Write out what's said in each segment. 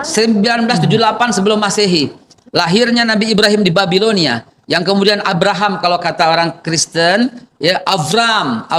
1978 sebelum Masehi. Lahirnya Nabi Ibrahim di Babilonia. Yang kemudian Abraham kalau kata orang Kristen, ya Avram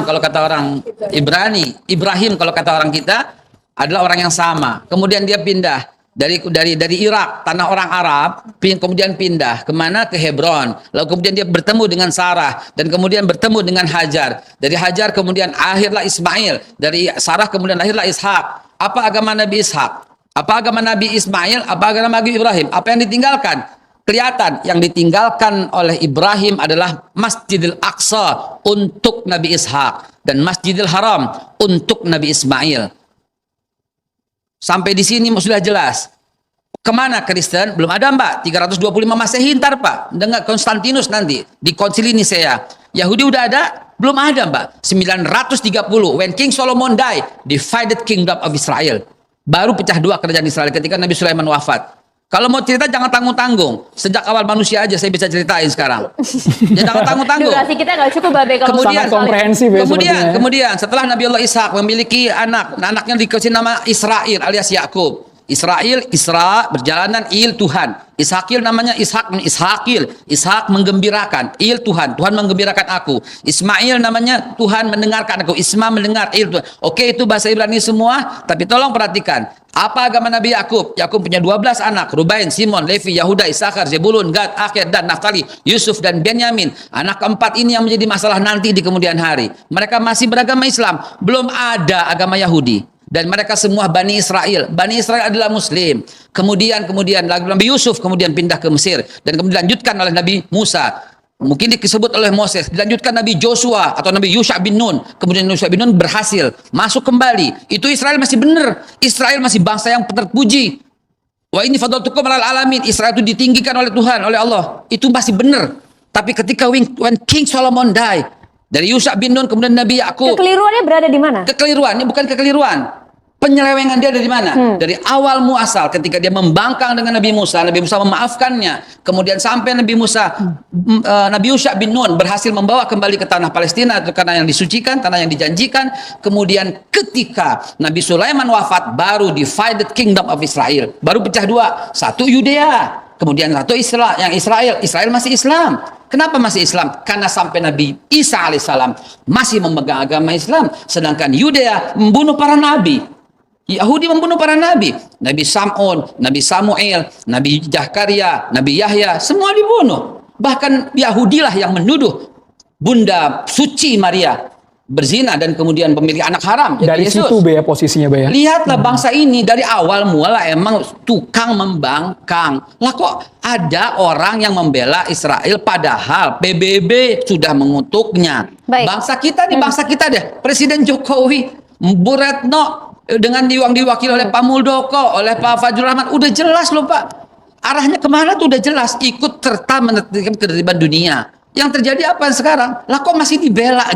kalau kata orang Ibrani, Ibrahim kalau kata orang kita adalah orang yang sama. Kemudian dia pindah dari Irak, tanah orang Arab, kemudian pindah kemana? Ke Hebron. Lalu kemudian dia bertemu dengan Sarah dan kemudian bertemu dengan Hajar. Dari Hajar kemudian akhirlah Ismail. Dari Sarah kemudian lahirlah Ishak. Apa agama Nabi Ishak? Apa agama Nabi Ismail? Apa agama Nabi Ibrahim? Apa yang ditinggalkan? Kelihatan yang ditinggalkan oleh Ibrahim adalah Masjidil Aqsa untuk Nabi Ishak dan Masjidil Haram untuk Nabi Ismail. Sampai di sini sudah jelas. Kemana Kristen? Belum ada, Mbak. 325 Masehi ntar, Pak. Dengan Konstantinus nanti di Konsili Nisea. Yahudi udah ada? Belum ada, Mbak. 930 when King Solomon died, divided kingdom of Israel. Baru pecah dua kerajaan Israel ketika Nabi Sulaiman wafat. Kalau mau cerita jangan tanggung-tanggung. Sejak awal manusia aja saya bisa ceritain sekarang. Ya, jangan tanggung-tanggung. Durasi kita nggak cukup, Babe. Kemudian setelah Nabi Allah Ishak memiliki anaknya dikasih nama Israel alias Yakub. Israel, Isra, berjalanan, Il, Tuhan. Ishakil namanya Ishakil. Ishak menggembirakan, Il, Tuhan. Tuhan menggembirakan aku. Ismail namanya Tuhan mendengarkan aku. Isma mendengar, Il, Tuhan. Oke, itu bahasa Ibrani semua, tapi tolong perhatikan. Apa agama Nabi Yakub? Yakub punya 12 anak. Rubain, Simon, Levi, Yahuda, Isakar, Zebulun, Gad, Akhir, dan Naftali, Yusuf, dan Benyamin. Anak keempat ini yang menjadi masalah nanti di kemudian hari. Mereka masih beragama Islam. Belum ada agama Yahudi. Dan mereka semua Bani Israel. Bani Israel adalah Muslim. Kemudian Nabi Yusuf kemudian pindah ke Mesir. Dan kemudian dilanjutkan oleh Nabi Musa. Mungkin disebut oleh Moses. Dilanjutkan Nabi Joshua atau Nabi Yusha bin Nun. Kemudian Yusha bin Nun berhasil masuk kembali. Itu Israel masih benar. Israel masih bangsa yang terpuji. Wa ini fadlatukum alal alamin. Israel itu ditinggikan oleh Tuhan, oleh Allah. Itu masih benar. Tapi ketika when King Solomon died, dari Yusha bin Nun kemudian Nabi Yakub. Kekeliruannya berada di mana? Kekeliruan, ini bukan kekeliruan. Penyelewengan dia dari mana? Dari awal muasal ketika dia membangkang dengan Nabi Musa memaafkannya. Kemudian sampai Nabi Yusha bin Nun berhasil membawa kembali ke tanah Palestina, itu karena yang disucikan, tanah yang dijanjikan. Kemudian ketika Nabi Sulaiman wafat, baru divided kingdom of Israel. Baru pecah dua, satu Yudea, kemudian satu Israel masih Islam. Kenapa masih Islam? Karena sampai Nabi Isa alaihissalam masih memegang agama Islam, sedangkan Yudea membunuh para nabi. Yahudi membunuh para nabi. Nabi Sam'un, Nabi Samuel, Nabi Zakaria, Nabi Yahya, semua dibunuh. Bahkan Yahudilah yang menuduh Bunda Suci Maria berzina dan kemudian pemilik anak haram. Dari Yesus. Situ Bea posisinya Bea. Lihatlah bangsa ini dari awal mula emang tukang membangkang. Lah kok ada orang yang membela Israel padahal PBB sudah mengutuknya. Baik. Bangsa kita deh. Presiden Jokowi, Bu Retno dengan diwakili oleh Pak Muldoko, oleh Pak Fajrul Rahman, udah jelas loh Pak. Arahnya kemana tuh udah jelas. Ikut serta menertibkan ketertiban dunia. Yang terjadi apa sekarang? Lah kok masih dibela?